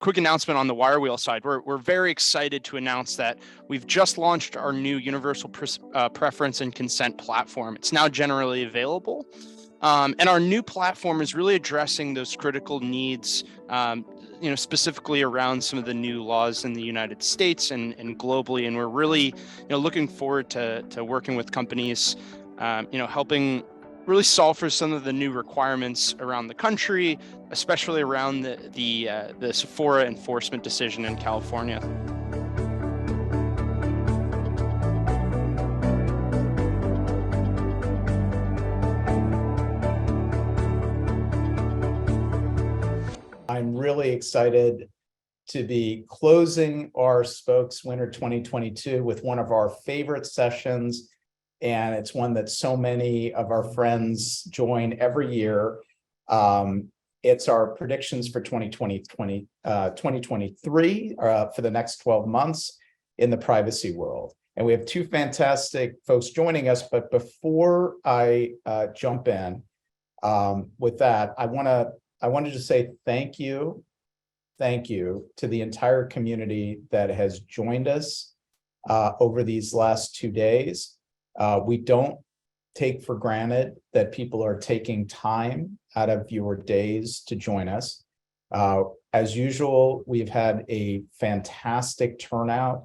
quick announcement on the Wirewheel side. We're very excited to announce that we've just launched our new universal preference and consent platform. It's now generally available. And our new platform is really addressing those critical needs, specifically around some of the new laws in the United States and globally. And we're really, looking forward to working with companies, helping really solve for some of the new requirements around the country, especially around the Sephora enforcement decision in California. I'm really excited to be closing our Spokes Winter 2022 with one of our favorite sessions. And it's one that so many of our friends join every year. It's our predictions for 2023 for the next 12 months in the privacy world. And we have two fantastic folks joining us. But before I jump in with that, I wanted to say thank you to the entire community that has joined us over these last 2 days. We don't take for granted that people are taking time out of your days to join us. As usual, we've had a fantastic turnout,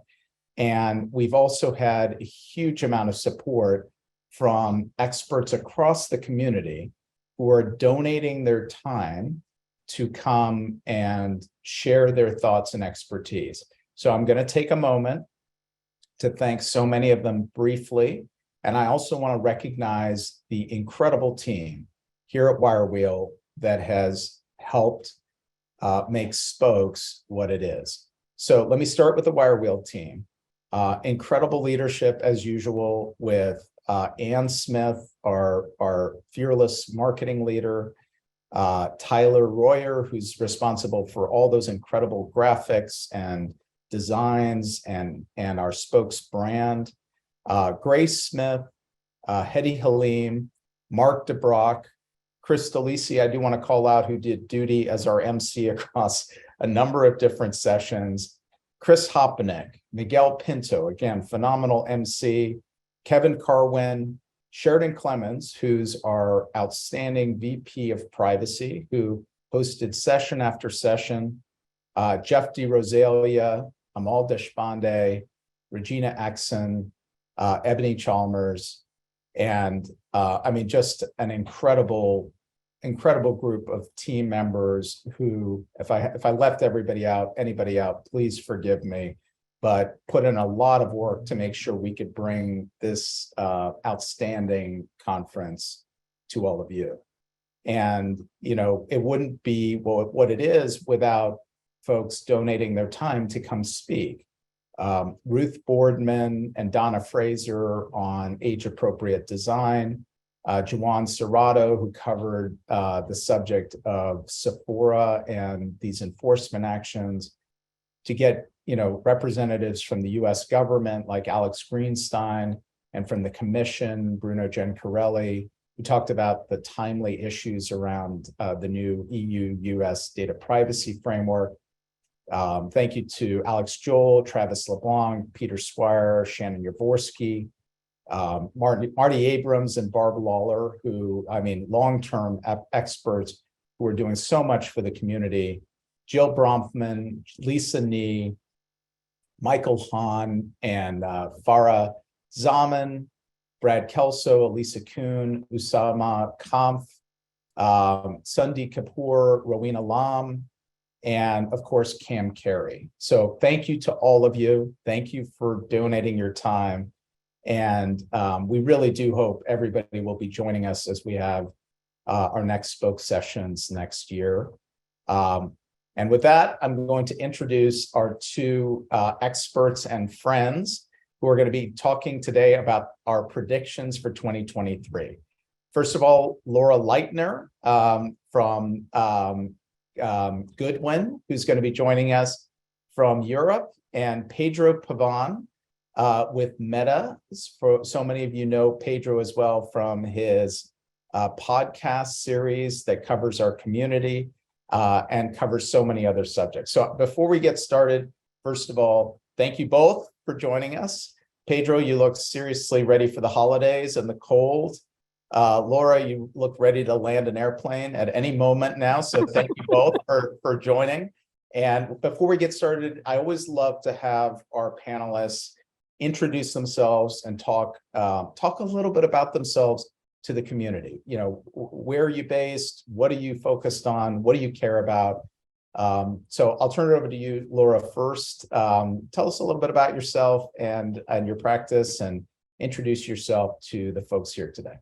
and we've also had a huge amount of support from experts across the community who are donating their time to come and share their thoughts and expertise. So I'm going to take a moment to thank so many of them briefly. And I also want to recognize the incredible team here at Wirewheel that has helped make Spokes what it is. So let me start with the Wirewheel team. Incredible leadership as usual with Ann Smith, our fearless marketing leader, Tyler Royer, who's responsible for all those incredible graphics and designs and our Spokes brand, Grace Smith, Hedy Halim, Mark DeBrock, Chris DeLisi, I do want to call out, who did duty as our MC across a number of different sessions, Chris Hopenick, Miguel Pinto, again, phenomenal MC, Kevin Carwin, Sheridan Clemens, who's our outstanding VP of Privacy, who hosted session after session, Jeff DeRosalia, Amal Deshpande, Regina Exon, Ebony Chalmers, and just an incredible group of team members who, if I left anybody out, please forgive me, but put in a lot of work to make sure we could bring this outstanding conference to all of you. And, it wouldn't be what it is without folks donating their time to come speak. Ruth Boardman and Donna Fraser on age-appropriate design, Juwan Serrato, who covered the subject of Sephora and these enforcement actions, to get representatives from the US government like Alex Greenstein, and from the Commission, Bruno Gencarelli, who talked about the timely issues around the new EU-US data privacy framework. Thank you to Alex Joel, Travis LeBlanc, Peter Swire, Shannon Yavorsky, Marty Abrams and Barb Lawler, who, long-term experts who are doing so much for the community, Jill Bronfman, Lisa Nee, Michael Hahn, and Farah Zaman, Brad Kelso, Elisa Kuhn, Usama Kampf, Sundi Kapoor, Rowena Lam, and of course, Cam Carey. So thank you to all of you. Thank you for donating your time. And we really do hope everybody will be joining us as we have our next Spoke sessions next year. And with that, I'm going to introduce our two experts and friends who are going to be talking today about our predictions for 2023. First of all, Laura Leitner from Goodwin, who's going to be joining us from Europe, and Pedro Pavan with Meta. For so many of you know Pedro as well from his podcast series that covers our community. and covers so many other subjects. So before we get started, first of all, thank you both for joining us. Pedro, you look seriously ready for the holidays and the cold. Laura, you look ready to land an airplane at any moment now. So thank you both for joining. And before we get started, I always love to have our panelists introduce themselves and talk a little bit about themselves to the community. You know, where are you based? What are you focused on? What do you care about? So I'll turn it over to you, Laura, first. Tell us a little bit about yourself and your practice, and introduce yourself to the folks here today.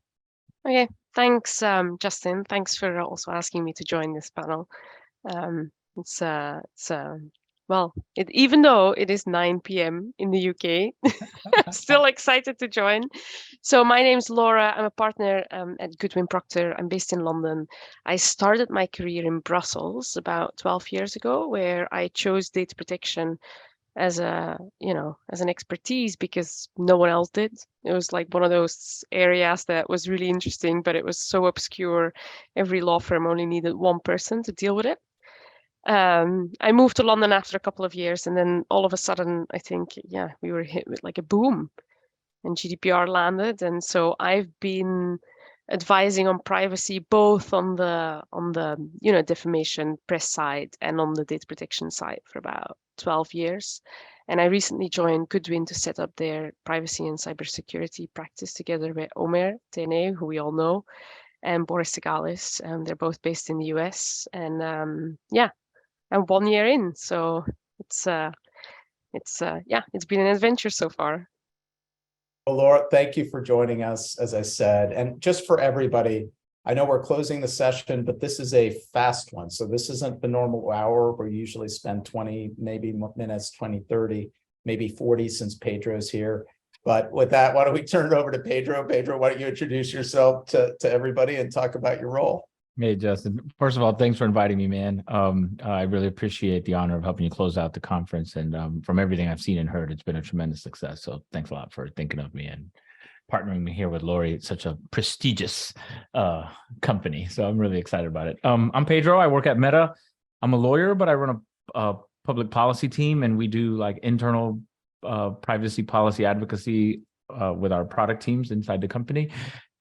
Okay, thanks, Justin. Thanks for also asking me to join this panel. Well, even though it is 9 p.m. in the UK, I'm still excited to join. So my name's Laura. I'm a partner at Goodwin Procter. I'm based in London. I started my career in Brussels about 12 years ago, where I chose data protection as an expertise because no one else did. It was like one of those areas that was really interesting, but it was so obscure. Every law firm only needed one person to deal with it. I moved to London after a couple of years, and then all of a sudden, I think, we were hit with like a boom, and GDPR landed. And so I've been advising on privacy, both on the defamation press side and on the data protection side for about 12 years. And I recently joined Goodwin to set up their privacy and cybersecurity practice together with Omer Tene, who we all know, and Boris Segalis. And they're both based in the US. And I'm 1 year in, so it's been an adventure so far. Well, Laura, thank you for joining us, as I said. And just for everybody, I know we're closing the session, but this is a fast one. So this isn't the normal hour. We usually spend 20, maybe minutes, 20, 30, maybe 40 since Pedro's here. But with that, why don't we turn it over to Pedro? Pedro, why don't you introduce yourself to everybody and talk about your role? Hey, Justin. First of all, thanks for inviting me, man. I really appreciate the honor of helping you close out the conference. And from everything I've seen and heard, it's been a tremendous success. So thanks a lot for thinking of me and partnering me here with Lori. It's such a prestigious company. So I'm really excited about it. I'm Pedro. I work at Meta. I'm a lawyer, but I run a public policy team, and we do like internal privacy policy advocacy with our product teams inside the company.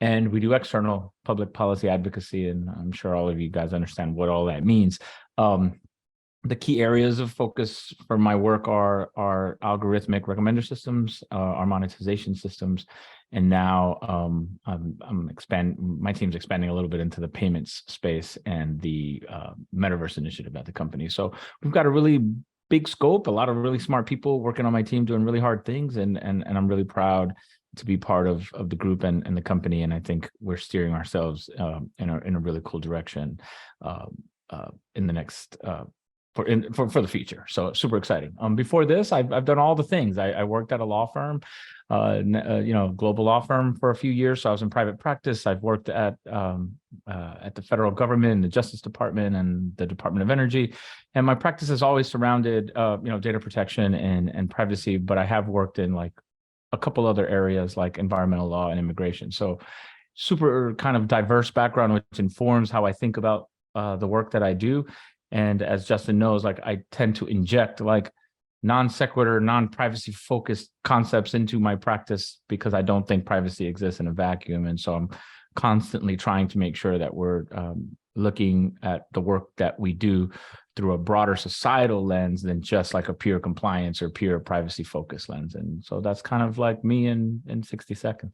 And we do external public policy advocacy, and I'm sure all of you guys understand what all that means. The key areas of focus for my work are our algorithmic recommender systems, our monetization systems, and now my team's expanding a little bit into the payments space and the metaverse initiative at the company. So we've got a really big scope, a lot of really smart people working on my team doing really hard things, and I'm really proud to be part of the group and the company. And I think we're steering ourselves in a really cool direction in the next for the future. So super exciting. Before this, I've done all the things. I worked at a law firm, global law firm for a few years. So I was in private practice. I've worked at the federal government, the Justice Department, and the Department of Energy. And my practice has always surrounded data protection and privacy, but I have worked in like a couple other areas like environmental law and immigration. So super kind of diverse background, which informs how I think about the work that I do. And as Justin knows, like I tend to inject like non sequitur, non-privacy focused concepts into my practice because I don't think privacy exists in a vacuum. And so I'm constantly trying to make sure that we're looking at the work that we do through a broader societal lens than just like a pure compliance or pure privacy focused lens. And so that's kind of like me in 60 seconds.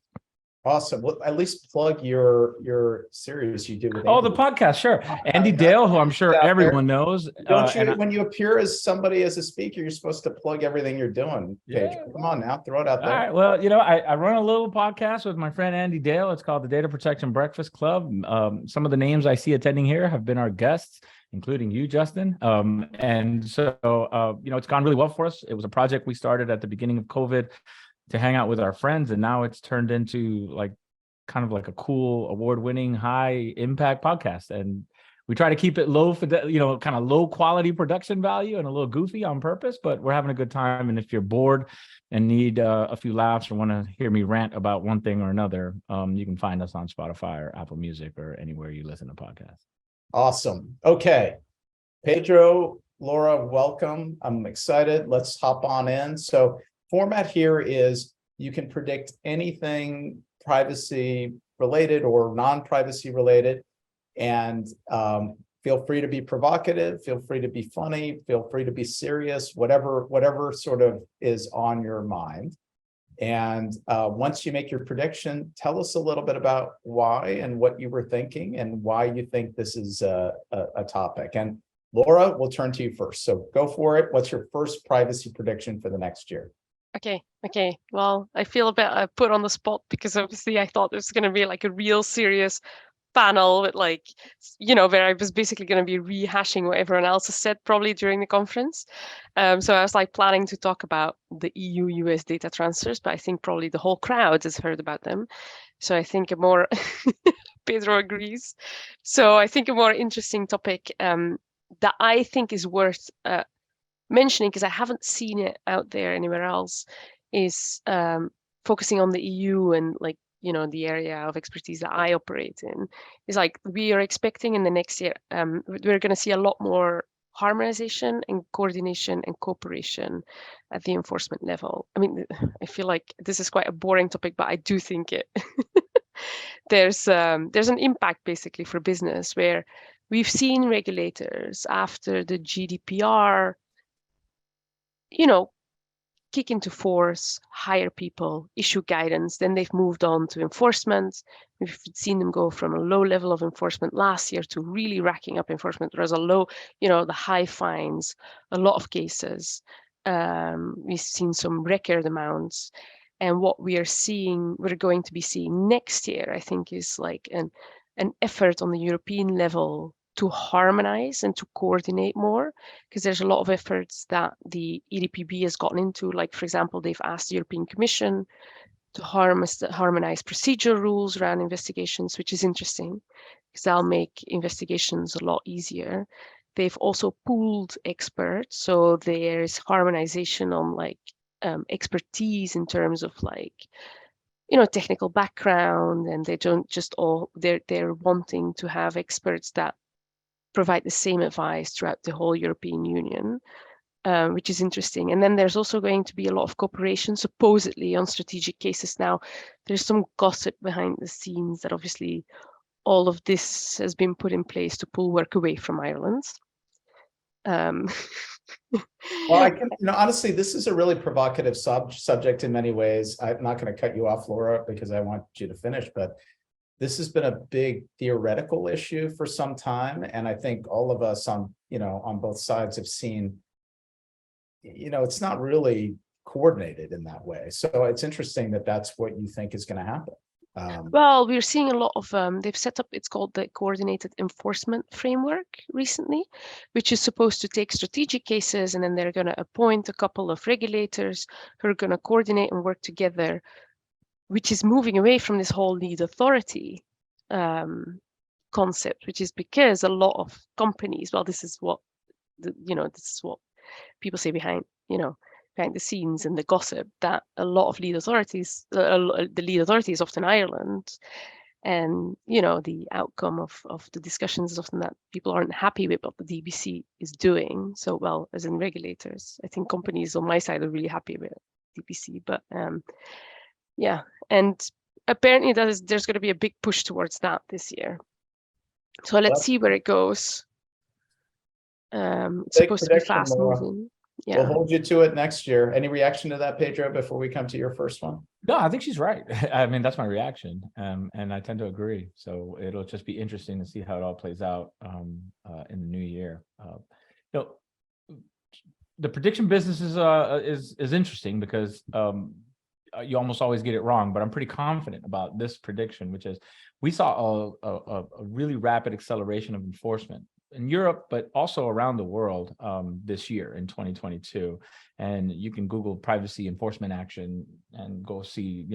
Awesome. Well, at least plug your series you do with the podcast, sure. Andy Dale, who I'm sure everyone knows. Don't you, when you appear as somebody as a speaker, you're supposed to plug everything you're doing, Pedro. Yeah. Come on now, throw it out there. All right. Well, I run a little podcast with my friend Andy Dale. It's called the Data Protection Breakfast Club. Some of the names I see attending here have been our guests, including you, Justin. And so, it's gone really well for us. It was a project we started at the beginning of COVID to hang out with our friends, and now it's turned into like kind of like a cool award-winning high impact podcast. And we try to keep it low for kind of low quality production value and a little goofy on purpose, but we're having a good time. And if you're bored and need a few laughs or want to hear me rant about one thing or another, you can find us on Spotify or Apple Music or anywhere you listen to podcasts. Awesome. Okay. Pedro, Laura, welcome. I'm excited. Let's hop on in. So format here is you can predict anything privacy related or non-privacy related. And feel free to be provocative, feel free to be funny, feel free to be serious, whatever sort of is on your mind. And once you make your prediction, tell us a little bit about why and what you were thinking and why you think this is a topic. And Laura, we'll turn to you first. So go for it. What's your first privacy prediction for the next year? Okay. Well, I feel a bit put on the spot because obviously I thought this was going to be like a real serious panel with like, where I was basically going to be rehashing what everyone else has said probably during the conference. So I was like planning to talk about the EU-US data transfers, but I think probably the whole crowd has heard about them. So I think a more, Pedro agrees. So I think a more interesting topic that I think is worth mentioning, because I haven't seen it out there anywhere else, is focusing on the EU and like, the area of expertise that I operate in, is like we are expecting in the next year, we're going to see a lot more harmonization and coordination and cooperation at the enforcement level. I mean, I feel like this is quite a boring topic, but I do think it there's an impact basically for business, where we've seen regulators after the GDPR, kick into force, hire people, issue guidance. Then they've moved on to enforcement. We've seen them go from a low level of enforcement last year to really racking up enforcement. There's a low, the high fines, a lot of cases. We've seen some record amounts. And what we're going to be seeing next year, I think, is like an effort on the European level to harmonize and to coordinate more, because there's a lot of efforts that the EDPB has gotten into. Like, for example, they've asked the European Commission to harmonize procedure rules around investigations, which is interesting because that'll make investigations a lot easier. They've also pooled experts, so there's harmonization on like expertise in terms of like technical background, and they don't just all they're wanting to have experts that provide the same advice throughout the whole European Union, which is interesting. And then there's also going to be a lot of cooperation, supposedly, on strategic cases. Now, there's some gossip behind the scenes that obviously all of this has been put in place to pull work away from Ireland. Well, I can, honestly, this is a really provocative subject in many ways. I'm not going to cut you off, Laura, because I want you to finish, but this has been a big theoretical issue for some time. And I think all of us on both sides have seen, it's not really coordinated in that way. So it's interesting that that's what you think is going to happen. Well, we're seeing a lot of, they've set up, it's called the Coordinated Enforcement Framework recently, which is supposed to take strategic cases, and then they're going to appoint a couple of regulators who are going to coordinate and work together, which is moving away from this whole lead authority concept, which is because a lot of companies, well, this is what people say behind the scenes and the gossip, that a lot of lead authorities, the lead authority is often Ireland, and the outcome of the discussions is often that people aren't happy with what the DBC is doing. So, well, as in regulators, I think companies on my side are really happy with DBC, but yeah, and apparently there's going to be a big push towards that this year. So let's see where it goes. It's supposed to be fast moving. Yeah. We'll hold you to it next year. Any reaction to that, Pedro, before we come to your first one? No, I think she's right. I mean, that's my reaction. And I tend to agree. So it'll just be interesting to see how it all plays out in the new year. The prediction business is interesting because you almost always get it wrong, but I'm pretty confident about this prediction, which is we saw a really rapid acceleration of enforcement in Europe, but also around the world this year in 2022. And you can Google privacy enforcement action and go see,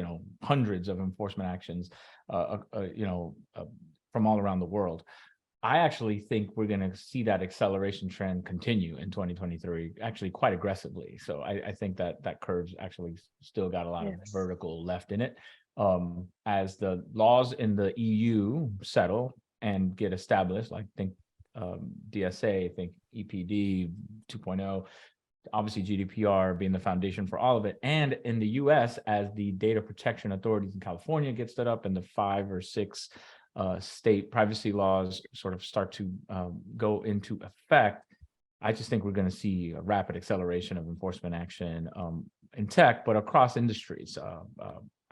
hundreds of enforcement actions, from all around the world. I actually think we're going to see that acceleration trend continue in 2023, actually quite aggressively. So I think that curve's actually still got a lot of vertical left in it. As the laws in the EU settle and get established, I think DSA, I think EPD 2.0, obviously GDPR being the foundation for all of it. And in the US, as the data protection authorities in California get stood up and the 5 or 6 state privacy laws sort of start to go into effect, I just think we're going to see a rapid acceleration of enforcement action in tech, but across industries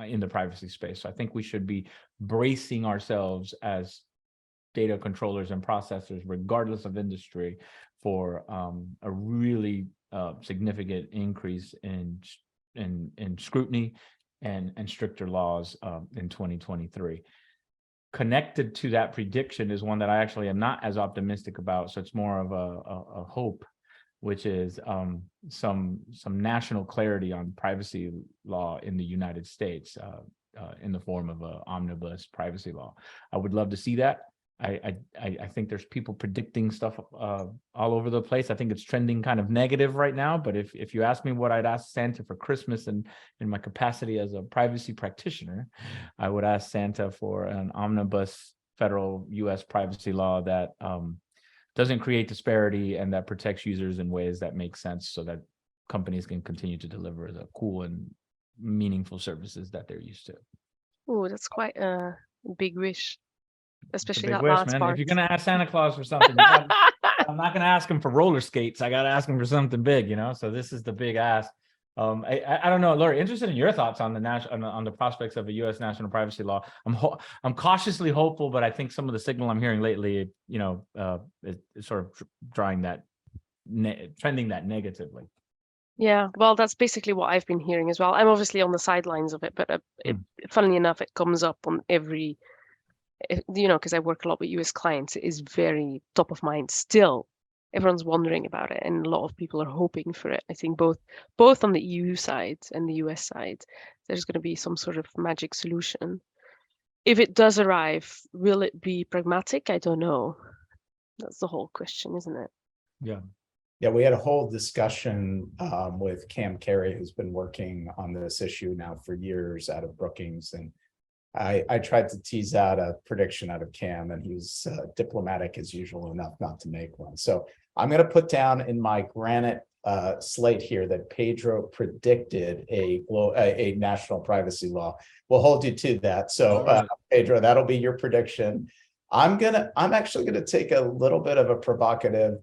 in the privacy space. So I think we should be bracing ourselves as data controllers and processors, regardless of industry, for a really significant increase in scrutiny and stricter laws in 2023. Connected to that prediction is one that I actually am not as optimistic about. So it's more of a hope, which is some national clarity on privacy law in the United States in the form of an omnibus privacy law. I would love to see that. I think there's people predicting stuff all over the place. I think it's trending kind of negative right now. But if you ask me what I'd ask Santa for Christmas and in my capacity as a privacy practitioner, I would ask Santa for an omnibus federal U.S. privacy law that doesn't create disparity and that protects users in ways that make sense so that companies can continue to deliver the cool and meaningful services that they're used to. Oh, that's quite a big wish, especially Big that wish, last man. part. If you're gonna ask Santa Claus for something, I'm not gonna ask him for roller skates. I gotta ask him for something big, you know. So this is the big ask. I don't know, Lori. Interested in your thoughts on the prospects of a U.S. national privacy law. I'm cautiously hopeful, but I think some of the signal I'm hearing lately, you know, is sort of trending that negatively. Yeah, well, that's basically what I've been hearing as well. I'm obviously on the sidelines of it, but funnily enough, it comes up on every, you know, because I work a lot with US clients. It is very top of mind still. Everyone's wondering about it, and a lot of people are hoping for it. I think both on the EU side and the US side, there's going to be some sort of magic solution. If it does arrive, will it be pragmatic? I don't know. That's the whole question, isn't it? Yeah. Yeah, we had a whole discussion with Cam Carey, who's been working on this issue now for years out of Brookings. And I tried to tease out a prediction out of Cam, and he was diplomatic as usual enough not to make one. So I'm going to put down in my granite slate here that Pedro predicted a national privacy law. We'll hold you to that. So Pedro, that'll be your prediction. I'm actually going to take a little bit of a provocative,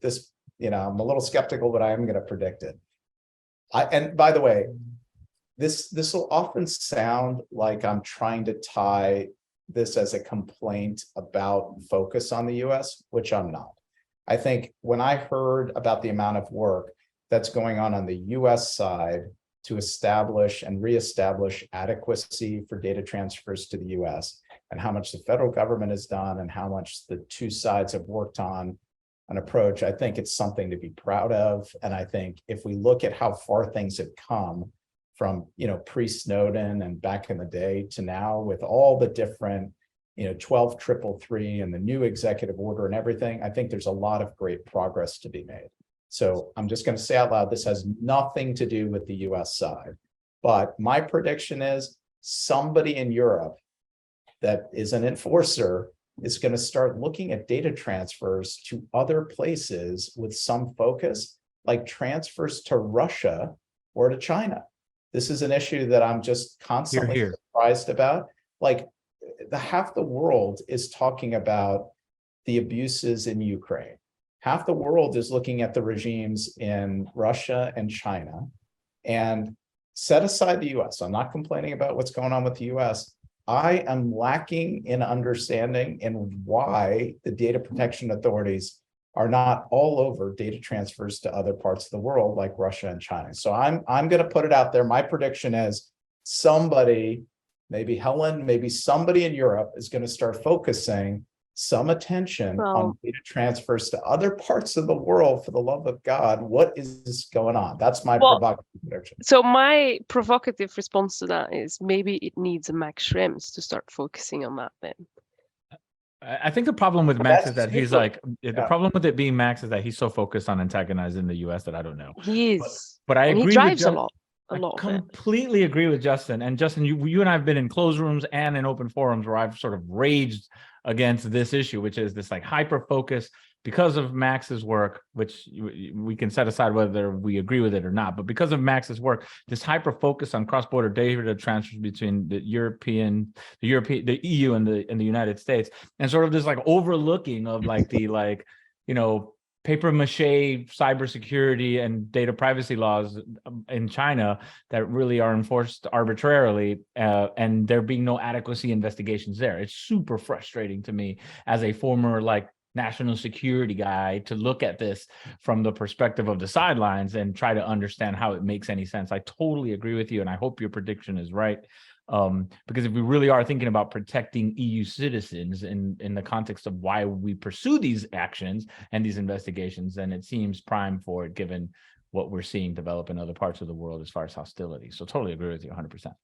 you know, I'm a little skeptical, but I am going to predict it. And by the way, this will often sound like I'm trying to tie this as a complaint about focus on the US, which I'm not. I think when I heard about the amount of work that's going on the US side to establish and reestablish adequacy for data transfers to the US, and how much the federal government has done and how much the two sides have worked on an approach, I think it's something to be proud of. And I think if we look at how far things have come from, you know, pre-Snowden and back in the day to now with all the different, you know, 12.333 and the new executive order and everything, I think there's a lot of great progress to be made. So I'm just going to say out loud, this has nothing to do with the US side. But my prediction is somebody in Europe that is an enforcer is going to start looking at data transfers to other places with some focus, like transfers to Russia or to China. This is an issue that I'm just constantly surprised about. Like half the world is talking about the abuses in Ukraine. Half the world is looking at the regimes in Russia and China. And set aside the US, I'm not complaining about what's going on with the US. I am lacking in understanding in why the data protection authorities are not all over data transfers to other parts of the world like Russia and China. So I'm going to put it out there. My prediction is somebody, maybe Helen, maybe somebody in Europe is going to start focusing some attention on data transfers to other parts of the world. For the love of God, what is going on? That's my provocative prediction. So my provocative response to that is maybe it needs a Max Schrems to start focusing on that then. I think the problem with Max is that he's like, the problem with it being Max is that he's so focused on antagonizing the US that I don't know. He is. But I agree he drives with a lot. I completely agree with Justin. And Justin, you and I have been in closed rooms and in open forums where I've sort of raged against this issue, which is this like hyper focus because of Max's work, which we can set aside whether we agree with it or not, but because of Max's work, this hyper focus on cross-border data transfers between the EU and the United States, and sort of this like overlooking of like the like, you know, paper mache cybersecurity and data privacy laws in China that really are enforced arbitrarily, and there being no adequacy investigations there. It's super frustrating to me as a former like national security guy to look at this from the perspective of the sidelines and try to understand how it makes any sense. I totally agree with you, and I hope your prediction is right. Because if we really are thinking about protecting EU citizens in the context of why we pursue these actions and these investigations, then it seems prime for it, given what we're seeing develop in other parts of the world as far as hostility. So totally agree with you 100%.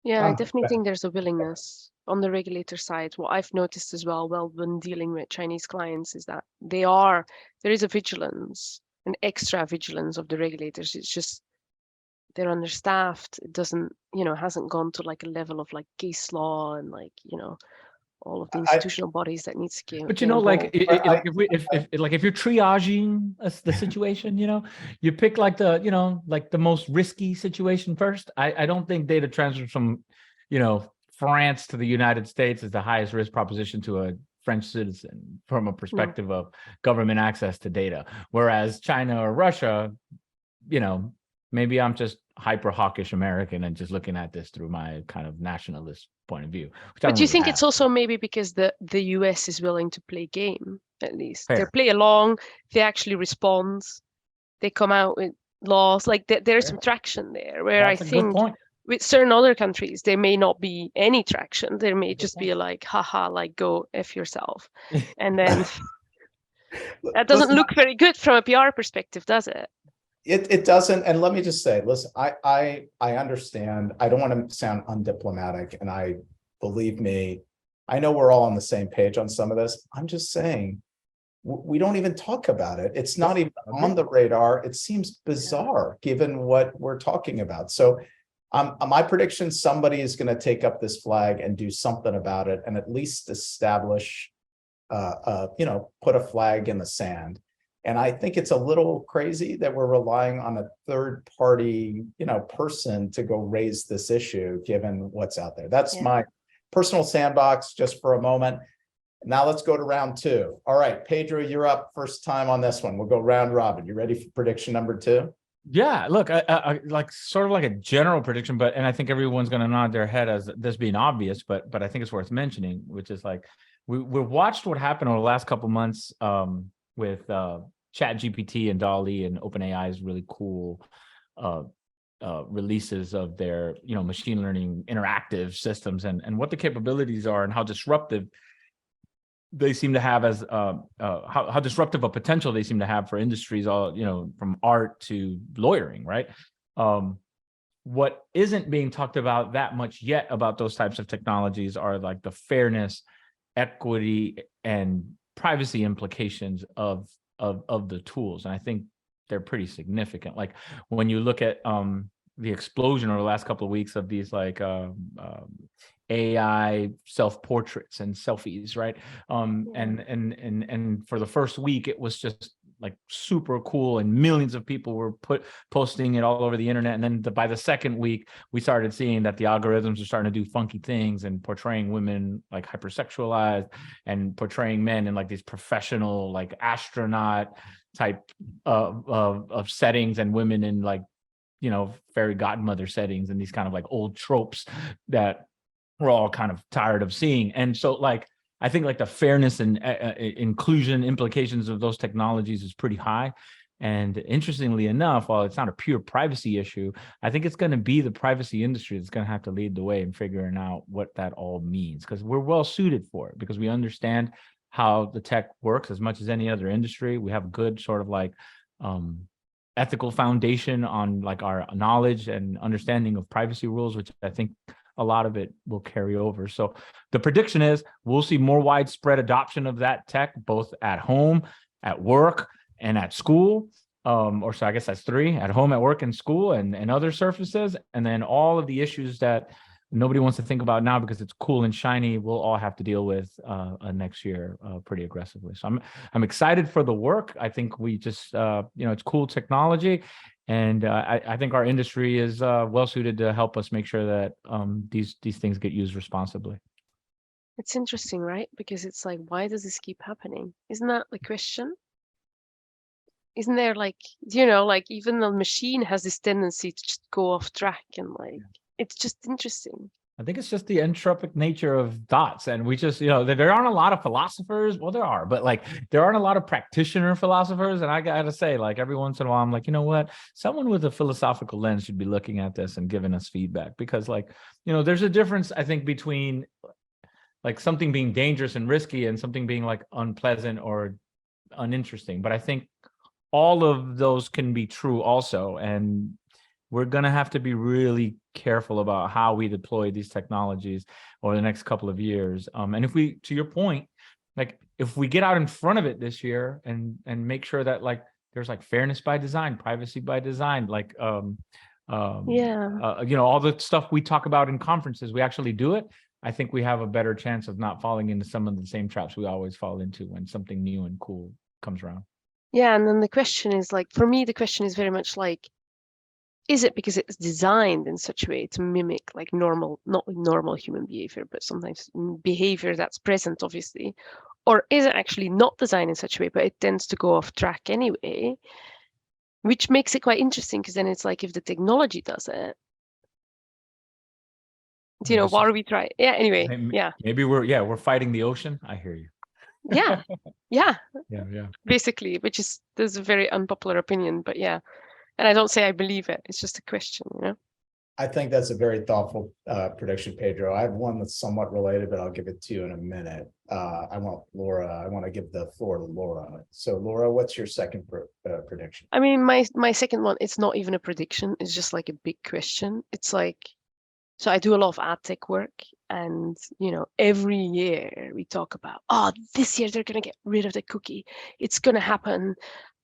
Yeah, I definitely think there's a willingness on the regulator side. What I've noticed as well, when dealing with Chinese clients, is that there is a vigilance, an extra vigilance of the regulators. It's just they're understaffed. It doesn't, hasn't gone to like a level of like case law and like, all of the institutional bodies that needs to get. But like if you're triaging the situation, you pick like the most risky situation first. I don't think data transfer from, France to the United States is the highest risk proposition to a French citizen from a perspective of government access to data. Whereas China or Russia, maybe I'm just hyper hawkish American and just looking at this through my kind of nationalist point of view. But do you think it's also maybe because the US is willing to play game, at least? Fair. They play along, they actually respond, they come out with laws, like there's some traction there, where That's I think with certain other countries, there may not be any traction. There may just be like, haha, like go F yourself. And then that doesn't look very good from a PR perspective, does it? It doesn't. And let me just say, listen, I understand. I don't want to sound undiplomatic, and believe me, I know we're all on the same page on some of this. I'm just saying, we don't even talk about it. It's not even on the radar. It seems bizarre given what we're talking about. So my prediction, somebody is going to take up this flag and do something about it, and at least establish, put a flag in the sand. And I think it's a little crazy that we're relying on a third party, person to go raise this issue, given what's out there. That's my personal sandbox just for a moment. Now let's go to round two. All right, Pedro, you're up first time on this one. We'll go round robin. You ready for prediction number two? Yeah, look, I like sort of like a general prediction, and I think everyone's going to nod their head as this being obvious, but I think it's worth mentioning, which is like we've watched what happened over the last couple months with ChatGPT and DALL-E and OpenAI's really cool releases of their machine learning interactive systems and what the capabilities are and how disruptive they seem to have as how disruptive a potential they seem to have for industries, all from art to lawyering, right? What isn't being talked about that much yet about those types of technologies are like the fairness, equity, and privacy implications of the tools. And I think they're pretty significant. Like when you look at the explosion over the last couple of weeks of these like AI self-portraits and selfies, right? And for the first week, it was just like super cool, and millions of people were posting it all over the internet. And then by the second week, we started seeing that the algorithms are starting to do funky things and portraying women like hypersexualized and portraying men in like these professional, like astronaut type of settings, and women in like, fairy godmother settings, and these kind of like old tropes that we're all kind of tired of seeing. And so like, I think like the fairness and inclusion implications of those technologies is pretty high. And interestingly enough, while it's not a pure privacy issue, I think it's going to be the privacy industry that's going to have to lead the way in figuring out what that all means, because we're well suited for it, because we understand how the tech works as much as any other industry. We have a good sort of like ethical foundation on like our knowledge and understanding of privacy rules, which I think a lot of it will carry over. So the prediction is we'll see more widespread adoption of that tech, both at home, at work, and at school. So I guess that's three: at home, at work, and school, and other surfaces. And then all of the issues that nobody wants to think about now because it's cool and shiny. We'll all have to deal with next year pretty aggressively. So I'm excited for the work. I think we just it's cool technology, and I think our industry is well suited to help us make sure that these things get used responsibly. It's interesting, right? Because it's like, why does this keep happening? Isn't that the question? Isn't there like, like even the machine has this tendency to just go off track, and like, it's just interesting. I think it's just the entropic nature of dots. And we just, there aren't a lot of philosophers. Well, there are, but like, there aren't a lot of practitioner philosophers. And I got to say, like, every once in a while, I'm like, you know what? Someone with a philosophical lens should be looking at this and giving us feedback, because like, there's a difference, I think, between like something being dangerous and risky and something being like unpleasant or uninteresting. But I think all of those can be true also. And we're going to have to be really careful about how we deploy these technologies over the next couple of years. And if we, to your point, like if we get out in front of it this year and make sure that like there's like fairness by design, privacy by design, like all the stuff we talk about in conferences, we actually do it. I think we have a better chance of not falling into some of the same traps we always fall into when something new and cool comes around. Yeah, and then the question is like, for me, the question is very much like, is it because it's designed in such a way to mimic like not normal human behavior, but sometimes behavior that's present, obviously, or is it actually not designed in such a way, but it tends to go off track anyway, which makes it quite interesting, because then it's like, if the technology does it, why are we trying? Yeah, anyway, maybe we're fighting the ocean. I hear you. Yeah. Yeah. Basically, there's a very unpopular opinion, but yeah. And I don't say I believe it. It's just a question, I think that's a very thoughtful prediction, Pedro. I have one that's somewhat related, but I'll give it to you in a minute. I want to give the floor to Laura. So Laura, what's your second prediction? I mean, my second one, it's not even a prediction. It's just like a big question. It's like, so I do a lot of ad tech work, and every year we talk about, this year they're gonna get rid of the cookie. It's gonna happen.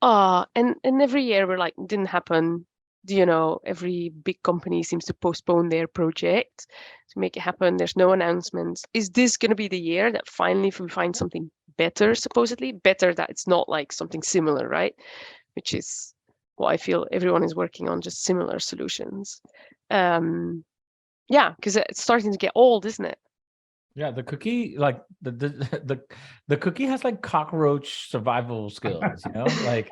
And every year we're like, didn't happen. Every big company seems to postpone their project to make it happen. There's no announcements. Is this gonna be the year that finally, if we find something better, supposedly better, that it's not like something similar, right? Which is what I feel everyone is working on, just similar solutions. Yeah, because it's starting to get old, isn't it? Yeah, the cookie, like the cookie has like cockroach survival skills, like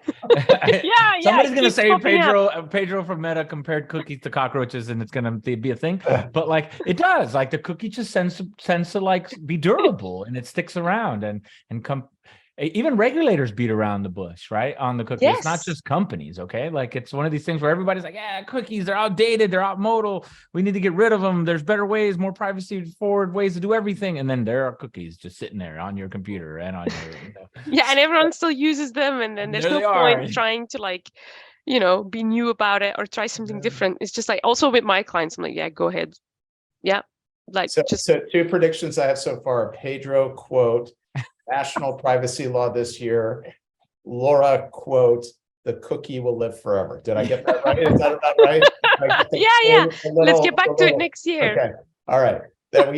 somebody's gonna say Pedro from Meta compared cookies to cockroaches, and it's gonna be a thing. But like it does, like the cookie just tends to like be durable, and it sticks around and come. Even regulators beat around the bush, right? On the cookie. Yes. It's not just companies, okay? Like it's one of these things where everybody's like, yeah, cookies, they're outdated, they're outmodal. We need to get rid of them. There's better ways, more privacy forward ways to do everything. And then there are cookies just sitting there on your computer and on your Yeah, and everyone still uses them, and then there's no point trying to like, be new about it or try something different. It's just like, also with my clients, I'm like, yeah, go ahead. Yeah. Like so two predictions I have so far. Pedro, quote, national privacy law this year. Laura, quote, the cookie will live forever. Did I get that right? Is that about right? Yeah. Let's get back to it next year. Okay. All right. Then we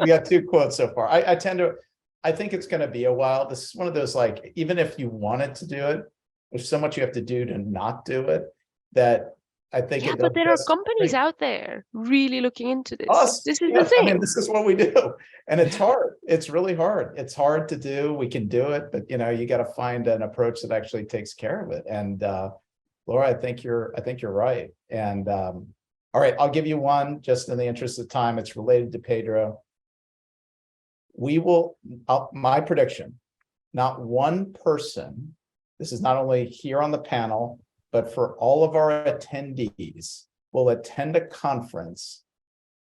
got two quotes so far. I think it's going to be a while. This is one of those, like, even if you wanted to do it, there's so much you have to do to not do it that I think. Yeah, but there are companies out there really looking into this. This is the thing. I mean, this is what we do, and it's hard. It's really hard. It's hard to do. We can do it, but you got to find an approach that actually takes care of it. And Laura, I think you're right. And all right, I'll give you one just in the interest of time. It's related to Pedro. We will. My prediction: not one person. This is not only here on the panel, but for all of our attendees, will attend a conference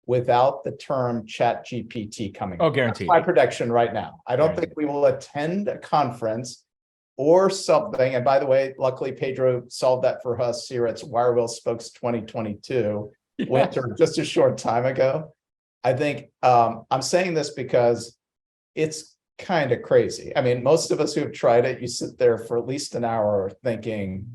without the term Chat GPT coming. Oh, guaranteed. That's my prediction right now. I don't think we will attend a conference or something. And by the way, luckily Pedro solved that for us here at Wirewheel Spokes 2022, winter, just a short time ago. I think I'm saying this because it's kind of crazy. I mean, most of us who have tried it, you sit there for at least an hour thinking,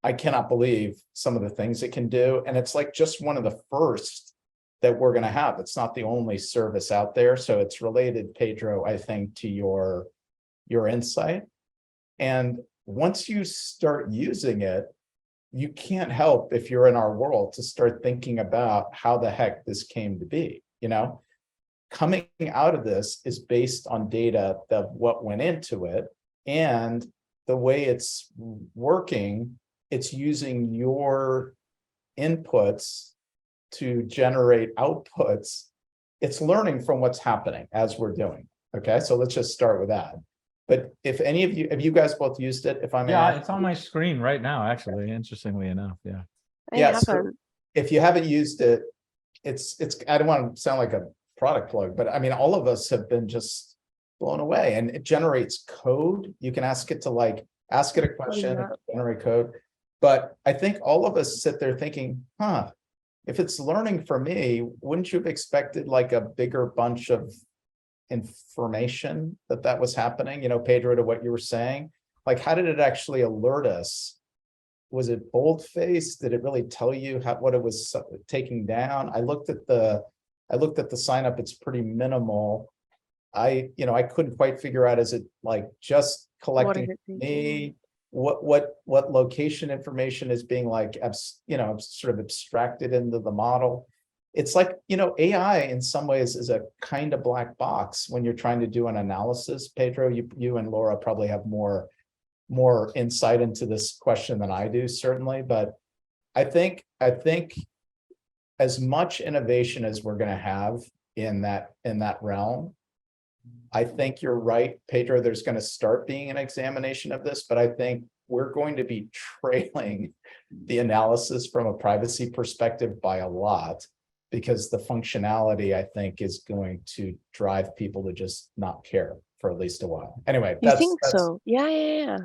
I cannot believe some of the things it can do. And it's like just one of the first that we're going to have. It's not the only service out there. So it's related, Pedro, I think, to your insight. And once you start using it, you can't help, if you're in our world, to start thinking about how the heck this came to be. Coming out of this is based on data of what went into it, and the way it's working, it's using your inputs to generate outputs. It's learning from what's happening as we're doing. Okay, so let's just start with that. But if any of you, have you guys both used it? If I may Yeah, ask? it's on my screen right now, actually, interestingly enough. Yeah. I Yeah, so haven't. if you haven't used it, it's, I don't want to sound like a product plug, but I mean, all of us have been just blown away, and it generates code. You can ask it to ask it a question, yeah. and generate code. But I think all of us sit there thinking, if it's learning for me, wouldn't you have expected like a bigger bunch of information that was happening? Pedro, to what you were saying, like, how did it actually alert us? Was it bold-faced? Did it really tell you what it was taking down? I looked at the sign up. It's pretty minimal. I couldn't quite figure out, is it like just collecting me? What location information is being sort of abstracted into the model? It's like, AI in some ways is a kind of black box when you're trying to do an analysis. Pedro, you and Laura probably have more insight into this question than I do, certainly. But I think as much innovation as we're going to have in that realm, I think you're right, Pedro, there's going to start being an examination of this, but I think we're going to be trailing the analysis from a privacy perspective by a lot, because the functionality, I think, is going to drive people to just not care for at least a while. Anyway, You think so? Yeah.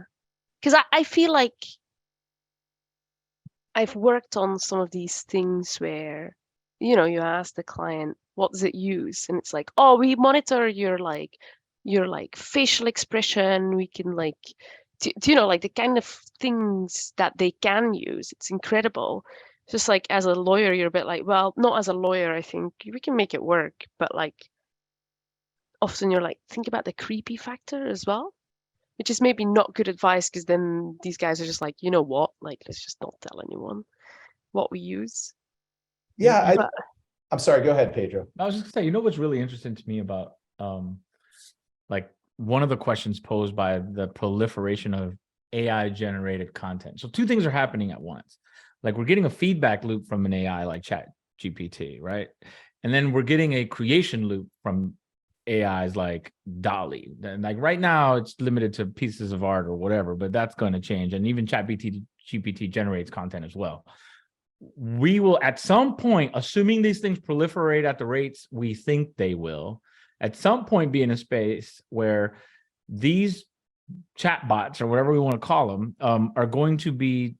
Because I feel like I've worked on some of these things where, you ask the client, what does it use? And it's like, oh, we monitor your facial expression. We can do the kind of things that they can use. It's incredible. Just like as a lawyer, you're a bit like, well, not as a lawyer, I think we can make it work. But often you're like, think about the creepy factor as well, which is maybe not good advice, because then these guys are just like, you know what? Let's just not tell anyone what we use. Yeah, I'm sorry, go ahead, Pedro. I was just gonna say, what's really interesting to me about one of the questions posed by the proliferation of AI generated content. So two things are happening at once. We're getting a feedback loop from an AI like Chat GPT, right? And then we're getting a creation loop from AIs like DALL-E. And right now it's limited to pieces of art or whatever, but that's going to change. And even Chat GPT generates content as well. We will at some point, assuming these things proliferate at the rates we think they will, at some point be in a space where these chatbots, or whatever we want to call them, are going to be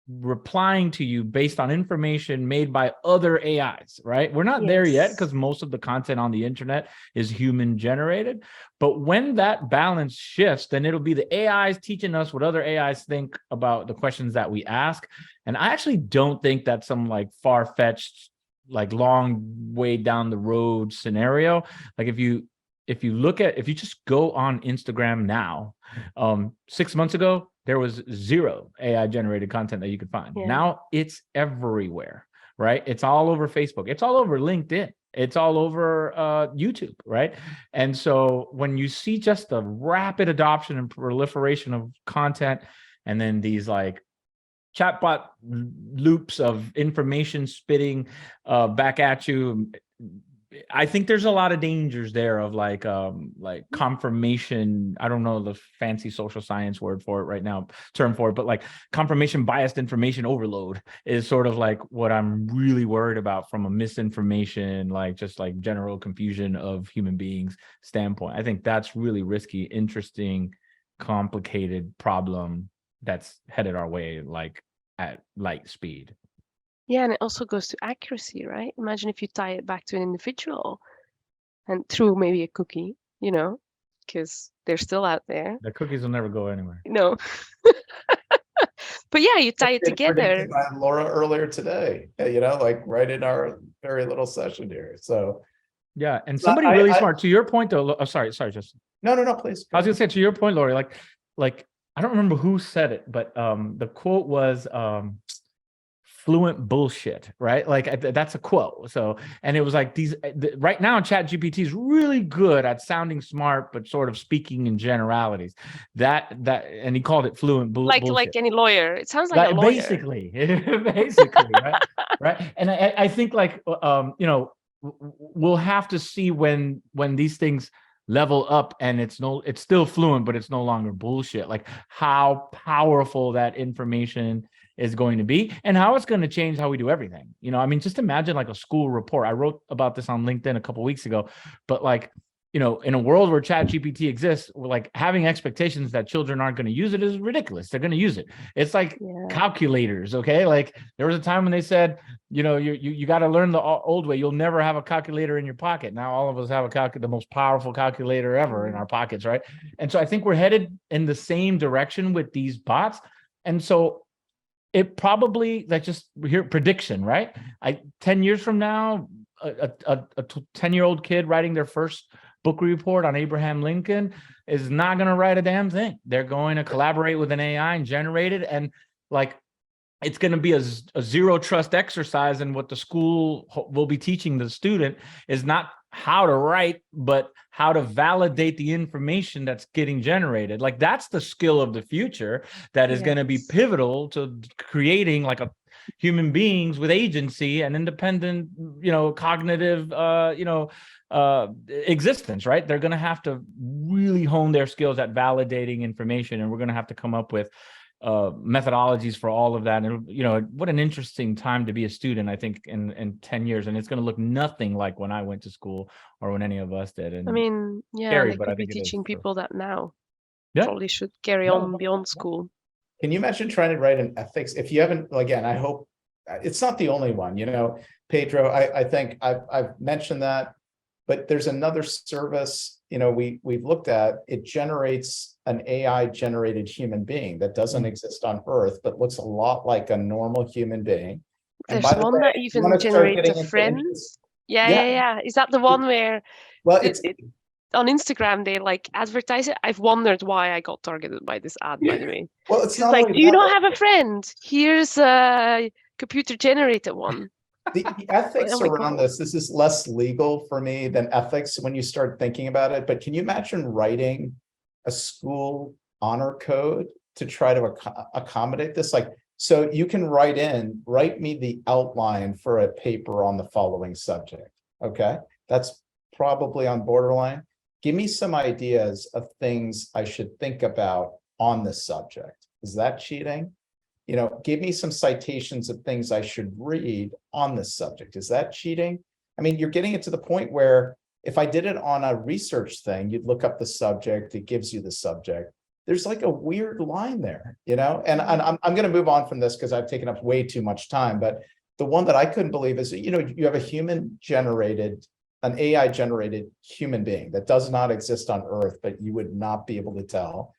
replying to you based on information made by other AIs, right? We're not there yet, because most of the content on the internet is human generated. But when that balance shifts, then it'll be the AIs teaching us what other AIs think about the questions that we ask. And I actually don't think that's some far-fetched, long way down the road scenario. If you just go on Instagram now, 6 months ago, there was zero AI generated content that you could find. Yeah. Now it's everywhere, right? It's all over Facebook. It's all over LinkedIn. It's all over YouTube, right? And so when you see just the rapid adoption and proliferation of content, and then these chatbot loops of information spitting back at you, I think there's a lot of dangers there of confirmation. I don't know the fancy social science word for it right now, term for it, but confirmation biased information overload is sort of what I'm really worried about from a misinformation, general confusion of human beings standpoint. I think that's really risky, interesting, complicated problem that's headed our way at light speed. Yeah, and it also goes to accuracy, right? Imagine if you tie it back to an individual and through maybe a cookie, because they're still out there. The cookies will never go anywhere. No. But yeah, you tie it together. By Laura earlier today, right in our very little session here. So Yeah, and So somebody really smart. To your point, though. Oh, sorry, Justin. no, please. I was gonna say to your point, Lori. Like I don't remember who said it, but the quote was fluent bullshit, right? Like that's a quote. So, and it was like right now, ChatGPT is really good at sounding smart, but sort of speaking in generalities. And he called it fluent bullshit. Like any lawyer. It sounds like a lawyer. Basically, right? Right. And I think like, we'll have to see when these things level up and it's still fluent, but it's no longer bullshit. Like how powerful that information is going to be and how it's going to change how we do everything. I mean, just imagine like a school report. I wrote about this on LinkedIn a couple of weeks ago, but like, in a world where ChatGPT exists, like having expectations that children aren't going to use it is ridiculous. They're going to use it. It's like calculators. Okay. Like there was a time when they said, you got to learn the old way. You'll never have a calculator in your pocket. Now all of us have the most powerful calculator ever in our pockets. Right. And so I think we're headed in the same direction with these bots. And so it probably, like just here prediction, right? 10 years from now, a 10-year-old kid writing their first book report on Abraham Lincoln is not going to write a damn thing. They're going to collaborate with an AI and generate it. And like, it's going to be a zero trust exercise. And what the school will be teaching the student is not how to write, but how to validate the information that's getting generated. Like that's the skill of the future that is going to be pivotal to creating like a human beings with agency and independent, cognitive, existence, right? They're going to have to really hone their skills at validating information. And we're going to have to come up with methodologies for all of that. And, what an interesting time to be a student, I think, in 10 years. And it's going to look nothing like when I went to school or when any of us did. And I mean, scary, they but I could be think it is teaching true. people that now. Yeah. Probably should carry on beyond school. Can you imagine trying to write an ethics? If you haven't, again, I hope it's not the only one, Pedro, I think I've mentioned that, but there's another service, we've looked at. It generates an AI generated human being that doesn't exist on Earth, but looks a lot like a normal human being. And There's by the one way, that you even wanna start generates getting a into friend. images? Yeah. Is that the one where Well, on Instagram they like advertise it? I've wondered why I got targeted by this ad, by the way. well, it's It's not like, only do you that, not have a friend? Here's a computer generated one. the ethics Oh my around God. this is less legal for me than ethics when you start thinking about it. But can you imagine writing a school honor code to try to accommodate this? Like, so you can write me the outline for a paper on the following subject. Okay, that's probably on borderline. Give me some ideas of things I should think about on this subject. Is that cheating? Give me some citations of things I should read on this subject. Is that cheating? I mean, you're getting it to the point where if I did it on a research thing, you'd look up the subject, it gives you the subject. There's like a weird line there, and I'm going to move on from this because I've taken up way too much time. But the one that I couldn't believe is, you have an AI generated human being that does not exist on Earth, but you would not be able to tell.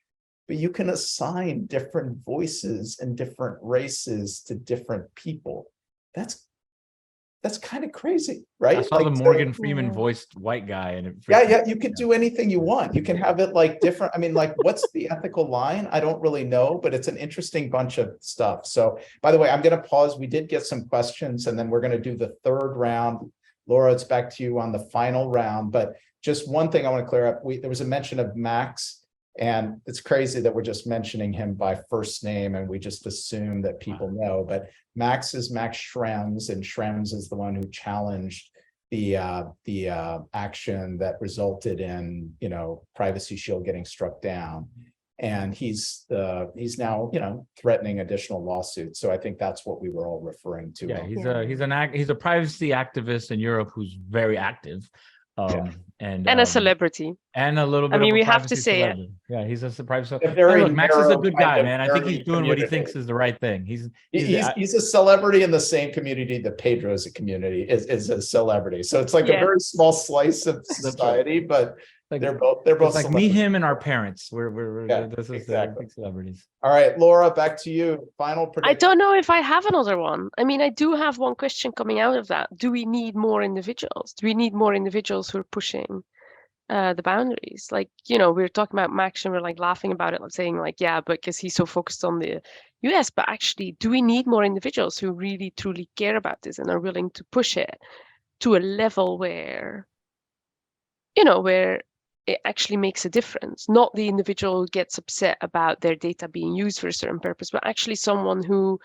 But you can assign different voices and different races to different people. That's kind of crazy, right? I saw the Morgan Freeman voiced white guy, and you could do anything you want. You can have it like different. I mean, like, what's the ethical line? I don't really know, but it's an interesting bunch of stuff. So, by the way, I'm going to pause. We did get some questions, and then we're going to do the third round. Laura, it's back to you on the final round. But just one thing I want to clear up. There was a mention of Max. And it's crazy that we're just mentioning him by first name and we just assume that people know, but Max is Max Schrems, and Schrems is the one who challenged the action that resulted in, Privacy Shield getting struck down. And he's now, threatening additional lawsuits. So I think that's what we were all referring to. Yeah, he's a privacy activist in Europe who's very active. And a celebrity, and a little bit. I mean, of a we have to privacy say celebrity. Yeah, he's a privacy. Very Max is a narrow good kind guy, of man. I think he's doing what he community. thinks is the right thing. He's a celebrity in the same community that Pedro is a community is a celebrity. So it's like a very small slice of society, but Like they're both it's like me, celebrities. him, and our parents. Yeah, This is exactly. big celebrities. All right, Laura, back to you. Final I prediction. don't know if I have another one. I mean, I do have one question coming out of that. Do we need more individuals? Do we need more individuals who are pushing the boundaries? Like, we were talking about Max and we're like laughing about it, like saying like, yeah, because he's so focused on the US. But actually, do we need more individuals who really truly care about this and are willing to push it to a level where, where it actually makes a difference? Not the individual who gets upset about their data being used for a certain purpose, but actually someone who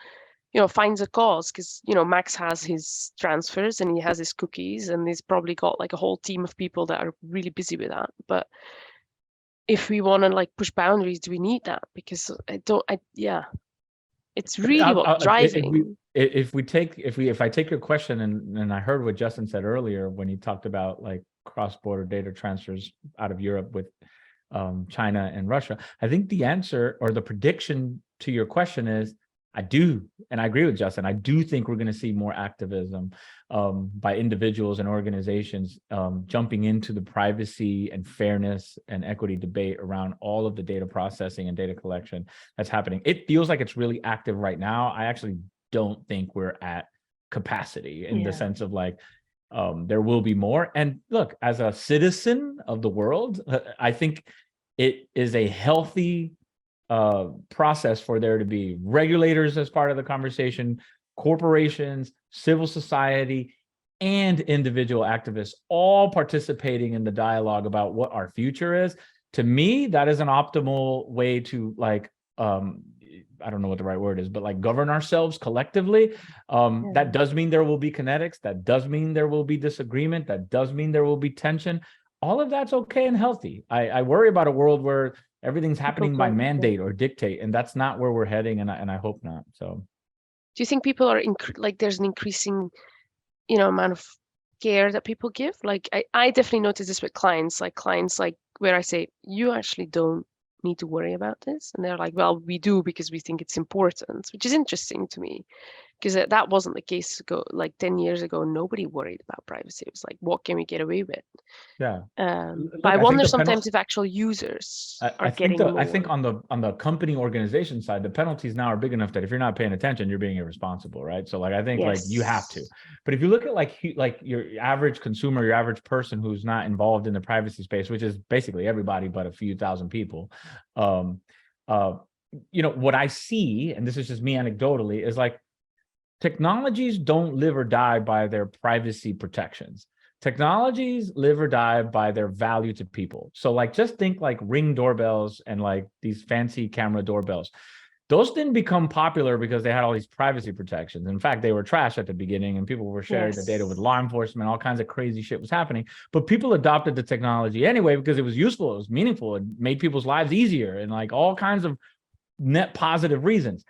finds a cause, because Max has his transfers and he has his cookies and he's probably got like a whole team of people that are really busy with that. But if we want to like push boundaries, do we need that? Because it's really what's driving. If I take your question and I heard what Justin said earlier when he talked about like cross-border data transfers out of Europe with China and Russia, I think the answer or the prediction to your question is I do, and I agree with Justin. I do think we're going to see more activism by individuals and organizations jumping into the privacy and fairness and equity debate around all of the data processing and data collection that's happening. It feels like it's really active right now. I actually don't think we're at capacity in the sense of like there will be more. And look, as a citizen of the world, I think it is a healthy process for there to be regulators as part of the conversation, corporations, civil society, and individual activists all participating in the dialogue about what our future is. To me, that is an optimal way to like, I don't know what the right word is, but like govern ourselves collectively. That does mean there will be kinetics. That does mean there will be disagreement. That does mean there will be tension. All of that's okay and healthy. I worry about a world where everything's happening by mandate or dictate, and that's not where we're heading, and I hope not. So, do you think people are like there's an increasing, amount of care that people give? Like I definitely notice this with clients like where I say, you actually don't need to worry about this, and they're like, well, we do because we think it's important, which is interesting to me. Because that wasn't the case like 10 years ago. Nobody worried about privacy. It was like, what can we get away with? yeah. But I wonder sometimes if actual users are getting more. I think on the company organization side, the penalties now are big enough that if you're not paying attention, you're being irresponsible, right? So like I think like you have to. But if you look at like your average consumer, your average person who's not involved in the privacy space, which is basically everybody but a few thousand people, what I see, and this is just me anecdotally, is like technologies don't live or die by their privacy protections. Technologies live or die by their value to people. So like, just think like Ring doorbells and like these fancy camera doorbells. Those didn't become popular because they had all these privacy protections. In fact, they were trash at the beginning and people were sharing the data with law enforcement, all kinds of crazy shit was happening. But people adopted the technology anyway because it was useful, it was meaningful, it made people's lives easier and like all kinds of net positive reasons.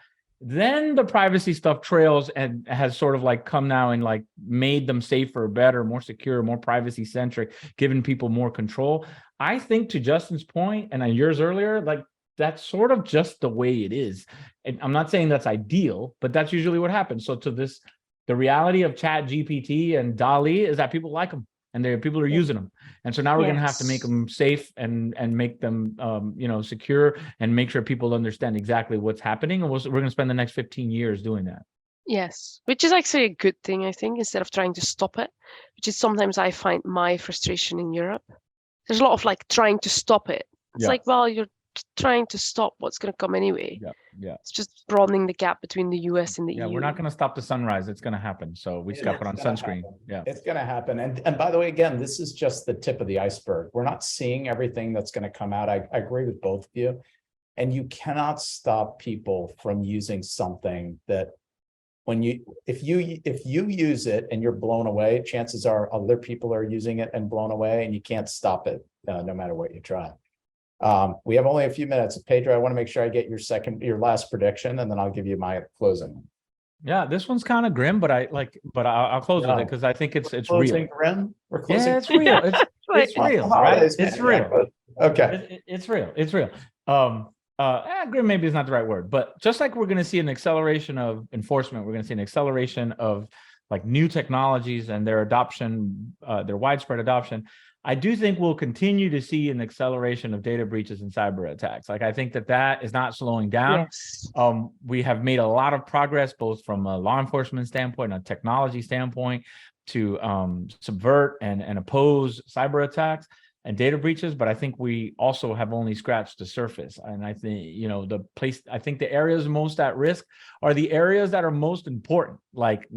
Then the privacy stuff trails and has sort of like come now and like made them safer, better, more secure, more privacy centric, giving people more control. I think to Justin's point and yours earlier, like that's sort of just the way it is. And I'm not saying that's ideal, but that's usually what happens. So the reality of Chat GPT and DALL-E is that people like them and people are using them. And so now we're going to have to make them safe and make them, secure and make sure people understand exactly what's happening. And we're going to spend the next 15 years doing that. Yes, which is actually a good thing, I think, instead of trying to stop it, which is sometimes I find my frustration in Europe. There's a lot of like trying to stop it. It's like, well, you're trying to stop what's going to come anyway. Yeah. It's just broadening the gap between the US and the EU. Yeah, we're not going to stop the sunrise. It's going to happen. So we just got to put on sunscreen. Happen. Yeah, it's going to happen. And by the way, again, this is just the tip of the iceberg. We're not seeing everything that's going to come out. I agree with both of you. And you cannot stop people from using something that if you use it and you're blown away, chances are other people are using it and blown away, and you can't stop it no matter what you try. We have only a few minutes. Pedro, I want to make sure I get your last prediction, and then I'll give you my closing. Yeah, this one's kind of grim, but I'll close with it because I think it's real. Grim? We're closing. Yeah, it's real. It's real, right? It's real. Yeah, okay. It's real. It's real. Grim maybe is not the right word, but just like we're going to see an acceleration of enforcement, we're going to see an acceleration of like new technologies and their adoption, their widespread adoption. I do think we'll continue to see an acceleration of data breaches and cyber attacks. Like, I think that is not slowing down. Yes. We have made a lot of progress, both from a law enforcement standpoint, a technology standpoint, to subvert and oppose cyber attacks and data breaches. But I think we also have only scratched the surface. And I think, I think the areas most at risk are the areas that are most important, like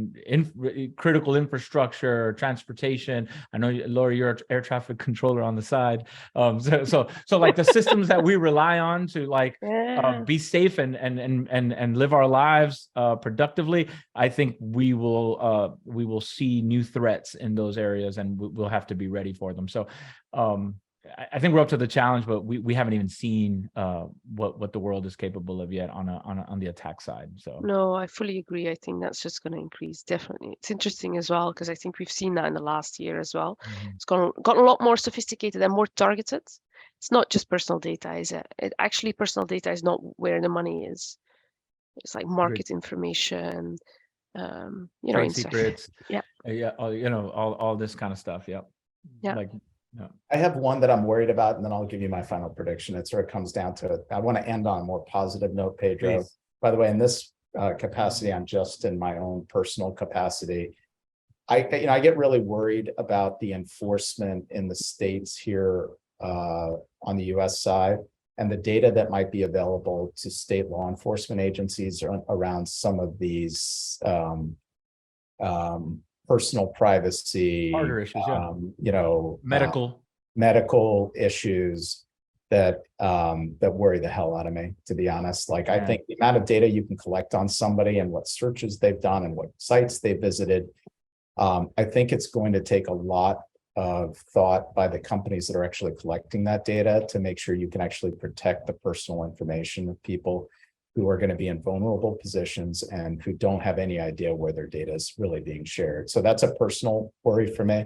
critical infrastructure, transportation. I know, Laura, you're an air traffic controller on the side. So like the systems that we rely on to be safe and live our lives productively. I think we will see new threats in those areas, and we'll have to be ready for them. So I think we're up to the challenge, but we haven't even seen what the world is capable of yet on the attack side. So no, I fully agree. I think that's just going to increase. Definitely, it's interesting as well because I think we've seen that in the last year as well. It's gotten a lot more sophisticated and more targeted. It's not just personal data, is it? Actually, personal data is not where the money is. It's like market information, trade secrets, yeah, all this kind of stuff. Yep. Yeah. I have one that I'm worried about, and then I'll give you my final prediction. It sort of comes down to, I want to end on a more positive note, Pedro. Please. By the way, in this capacity, I'm just in my own personal capacity. I get really worried about the enforcement in the states here on the US side, and the data that might be available to state law enforcement agencies around some of these personal privacy, harder issues, medical issues that worry the hell out of me, to be honest. Like, I think the amount of data you can collect on somebody and what searches they've done and what sites they visited, I think it's going to take a lot of thought by the companies that are actually collecting that data to make sure you can actually protect the personal information of people who are going to be in vulnerable positions and who don't have any idea where their data is really being shared. So that's a personal worry for me.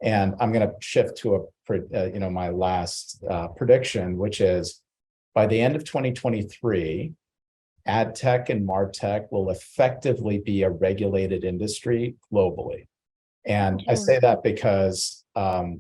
And I'm going to shift to my last prediction, which is by the end of 2023, ad tech and martech will effectively be a regulated industry globally. And I say that because I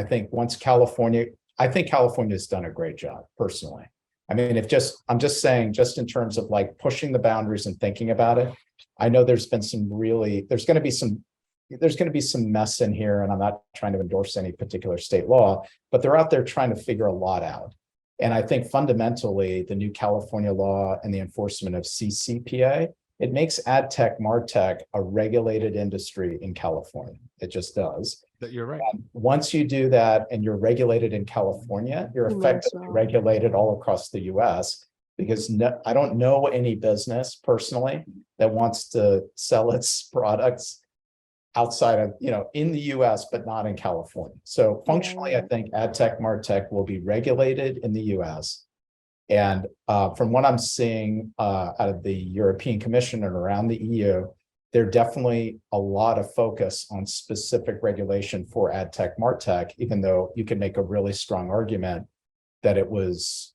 think California's done a great job personally. I mean, I'm just saying, just in terms of like pushing the boundaries and thinking about it, I know there's going to be some mess in here, and I'm not trying to endorse any particular state law, but they're out there trying to figure a lot out. And I think fundamentally, the new California law and the enforcement of CCPA, it makes ad tech, martech a regulated industry in California. It just does. You're right. And once you do that and you're regulated in California, you're effectively regulated all across the US, because I don't know any business personally that wants to sell its products outside of, in the US, but not in California. So functionally, I think ad tech, martech will be regulated in the US. And from what I'm seeing out of the European Commission and around the EU, there's definitely a lot of focus on specific regulation for ad tech, martech, even though you can make a really strong argument that it was,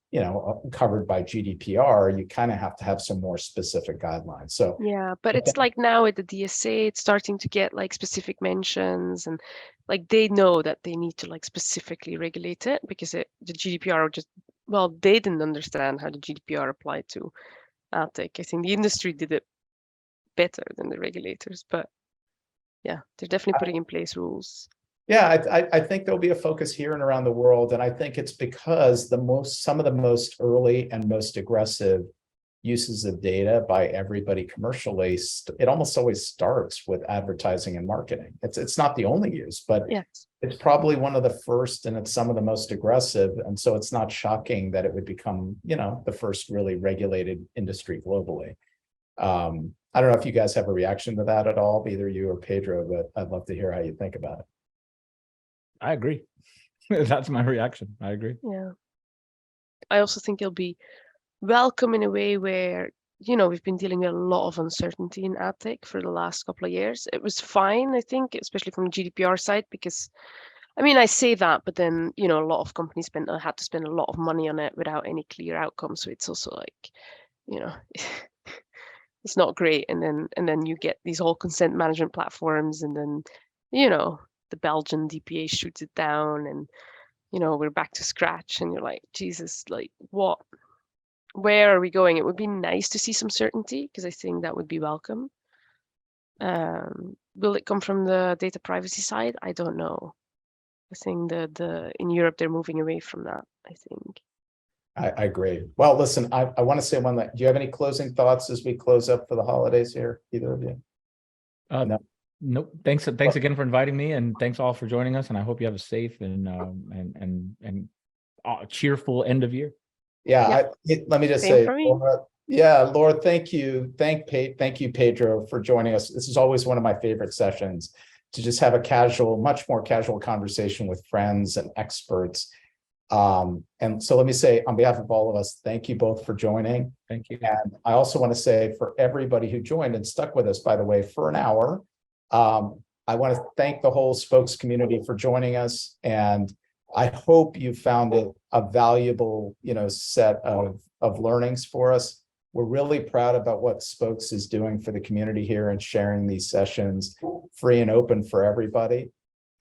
covered by GDPR. You kind of have to have some more specific guidelines. So yeah, but it's like now with the DSA, it's starting to get like specific mentions, and like they know that they need to like specifically regulate it because the GDPR they didn't understand how the GDPR applied to ad tech. I think the industry did it better than the regulators, but yeah, they're definitely putting in place rules. Yeah, I think there'll be a focus here and around the world, and I think it's because some of the most early and most aggressive uses of data by everybody commercially, it almost always starts with advertising and marketing. It's not the only use, but it's probably one of the first, and it's some of the most aggressive, and so it's not shocking that it would become, the first really regulated industry globally. I don't know if you guys have a reaction to that at all, either you or Pedro, but I'd love to hear how you think about it. I agree. That's my reaction. I agree. Yeah. I also think it'll be welcome in a way where, we've been dealing with a lot of uncertainty in ad tech for the last couple of years. It was fine, I think, especially from the GDPR side, because, I say that, but then, a lot of companies had to spend a lot of money on it without any clear outcome. So it's also like, it's not great. And then you get these whole consent management platforms, and then, the Belgian DPA shoots it down, and we're back to scratch, and you're like, Jesus, like what? Where are we going? It would be nice to see some certainty, because I think that would be welcome. Will it come from the data privacy side? I don't know. I think in Europe they're moving away from that, I think. I agree. Well, listen, I want to say one that, do you have any closing thoughts as we close up for the holidays here, either of you? No. Nope. Thanks again for inviting me, and thanks all for joining us. And I hope you have a safe and cheerful end of year. Yeah, let me just Same say, for me. Laura, thank you. Thank you, Pedro, for joining us. This is always one of my favorite sessions, to just have a much more casual conversation with friends and experts. And so let me say, on behalf of all of us, thank you both for joining. Thank you. And I also want to say, for everybody who joined and stuck with us, by the way, for an hour, I want to thank the whole Spokes community for joining us. And I hope you found it a valuable, set of learnings for us. We're really proud about what Spokes is doing for the community here and sharing these sessions free and open for everybody.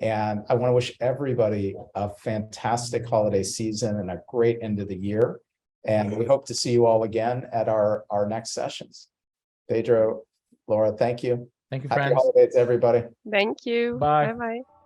And I want to wish everybody a fantastic holiday season and a great end of the year. And we hope to see you all again at our next sessions. Pedro, Laura, thank you. Thank you, Happy friends. holidays, everybody. Thank you. Bye. Bye-bye.